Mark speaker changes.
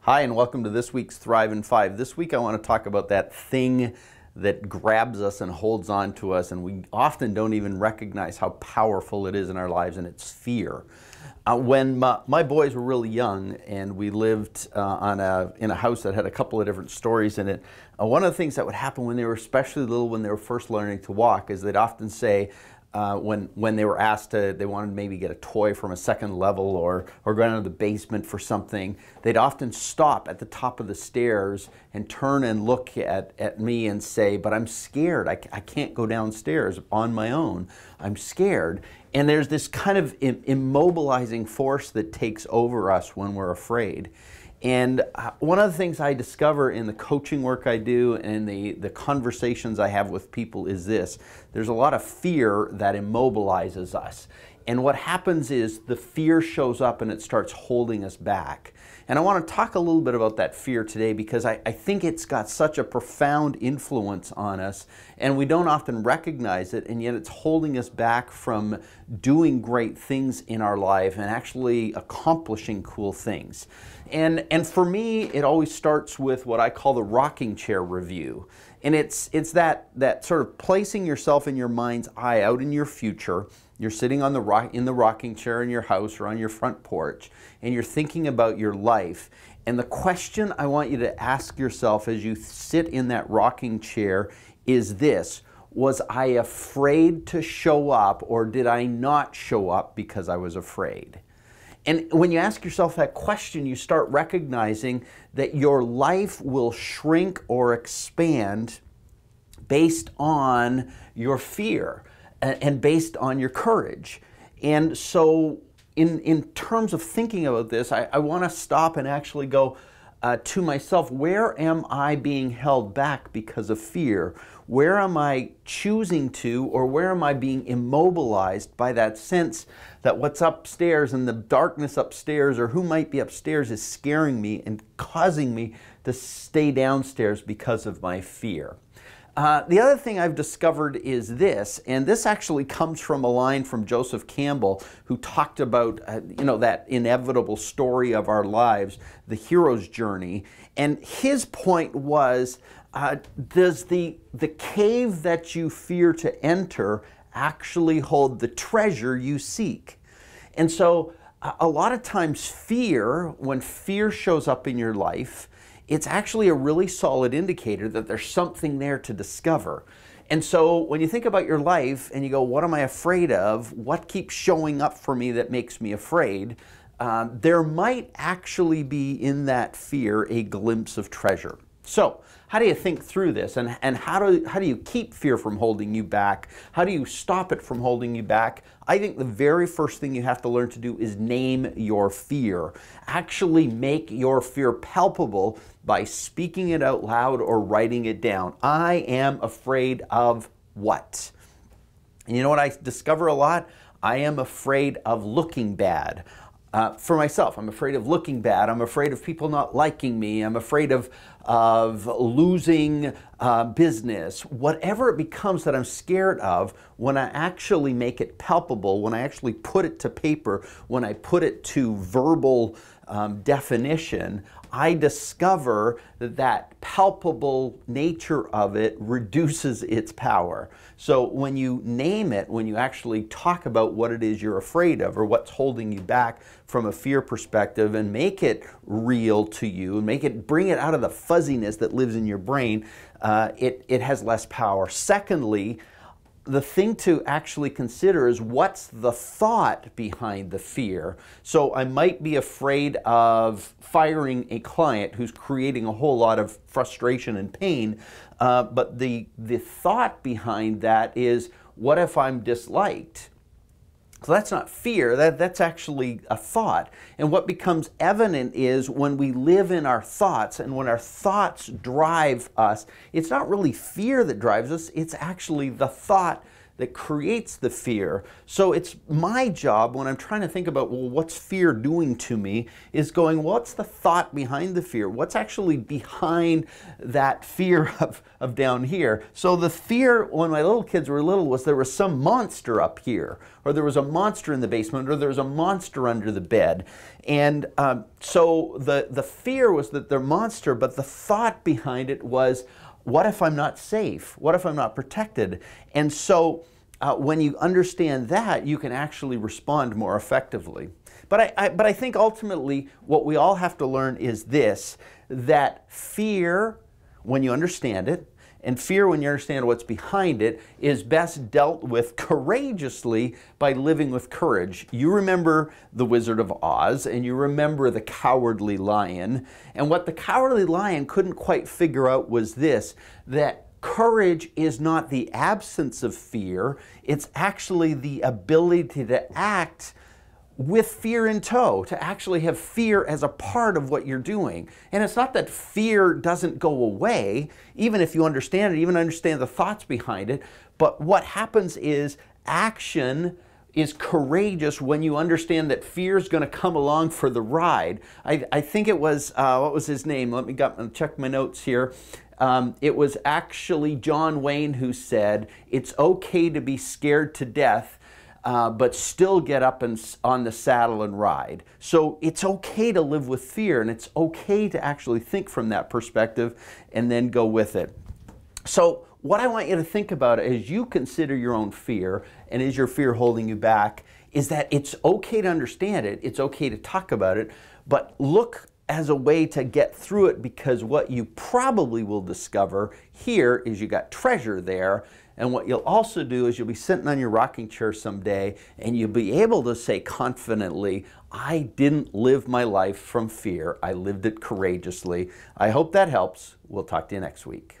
Speaker 1: Hi, and welcome to this week's Thrive in 5. This week I want to talk about that thing that grabs us and holds on to us, and we often don't even recognize how powerful it is in our lives, and it's fear. When my boys were really young and we lived in a house that had a couple of different stories in it, one of the things that would happen when they were especially little, when they were first learning to walk, is they'd often say, when they were asked they wanted to maybe get a toy from a second level or go down to the basement for something, they'd often stop at the top of the stairs and turn and look at me and say, but I'm scared, I can't go downstairs on my own, I'm scared. And there's this kind of immobilizing force that takes over us when we're afraid. And one of the things I discover in the coaching work I do and the conversations I have with people is this: there's a lot of fear that immobilizes us. And what happens is the fear shows up and it starts holding us back. And I want to talk a little bit about that fear today because I think it's got such a profound influence on us and we don't often recognize it, and yet it's holding us back from doing great things in our life and actually accomplishing cool things. And for me, it always starts with what I call the rocking chair review. And it's that sort of placing yourself in your mind's eye out in your future. You're sitting on in the rocking chair in your house or on your front porch, and you're thinking about your life. And the question I want you to ask yourself as you sit in that rocking chair is this: was I afraid to show up, or did I not show up because I was afraid? And when you ask yourself that question, you start recognizing that your life will shrink or expand based on your fear and based on your courage. And so in terms of thinking about this, I want to stop and actually go to myself, where am I being held back because of fear? Where am I choosing to, or where am I being immobilized by that sense that what's upstairs and the darkness upstairs or who might be upstairs is scaring me and causing me to stay downstairs because of my fear? The other thing I've discovered is this, and this actually comes from a line from Joseph Campbell, who talked about that inevitable story of our lives, the hero's journey. And his point was, does the cave that you fear to enter actually hold the treasure you seek? And so a lot of times when fear shows up in your life, it's actually a really solid indicator that there's something there to discover. And so when you think about your life and you go, what am I afraid of? What keeps showing up for me that makes me afraid? There might actually be in that fear a glimpse of treasure. So how do you think through this, and how do you keep fear from holding you back? How do you stop it from holding you back? I think the very first thing you have to learn to do is name your fear. Actually make your fear palpable by speaking it out loud or writing it down. I am afraid of what? And you know what I discover a lot? I am afraid of looking bad. For myself, I'm afraid of looking bad. I'm afraid of people not liking me. I'm afraid of losing business. Whatever it becomes that I'm scared of, when I actually make it palpable, when I actually put it to paper, when I put it to verbal definition, I discover that palpable nature of it reduces its power. So when you name it, when you actually talk about what it is you're afraid of or what's holding you back from a fear perspective, and make it real to you and bring it out of the fuzziness that lives in your brain, it has less power. Secondly, the thing to actually consider is, what's the thought behind the fear? So I might be afraid of firing a client who's creating a whole lot of frustration and pain, but the thought behind that is, what if I'm disliked? So that's not fear, that's actually a thought. And what becomes evident is when we live in our thoughts, and when our thoughts drive us, it's not really fear that drives us, it's actually the thought that creates the fear. So it's my job when I'm trying to think about, well, what's fear doing to me, is going, what's the thought behind the fear? What's actually behind that fear of down here? So the fear when my little kids were little was there was some monster up here, or there was a monster in the basement, or there was a monster under the bed. And so the fear was that they're monster, but the thought behind it was, what if I'm not safe? What if I'm not protected? And so when you understand that, you can actually respond more effectively. But I think ultimately what we all have to learn is this, that fear, when you understand it, and fear, when you understand what's behind it, is best dealt with courageously by living with courage. You remember the Wizard of Oz, and you remember the Cowardly Lion. And what the Cowardly Lion couldn't quite figure out was this, that courage is not the absence of fear, it's actually the ability to act with fear in tow, to actually have fear as a part of what you're doing. And it's not that fear doesn't go away, even if you understand it, even understand the thoughts behind it, but what happens is action is courageous when you understand that fear is going to come along for the ride. I think it was, what was his name? Let me check my notes here. It was actually John Wayne who said, it's okay to be scared to death, but still get up and on the saddle and ride. So it's okay to live with fear, and it's okay to actually think from that perspective and then go with it. So what I want you to think about as you consider your own fear, and is your fear holding you back, is that it's okay to understand it, it's okay to talk about it, but look as a way to get through it, because what you probably will discover here is you got treasure there. And what you'll also do is you'll be sitting on your rocking chair someday and you'll be able to say confidently, I didn't live my life from fear, I lived it courageously. I hope that helps. We'll talk to you next week.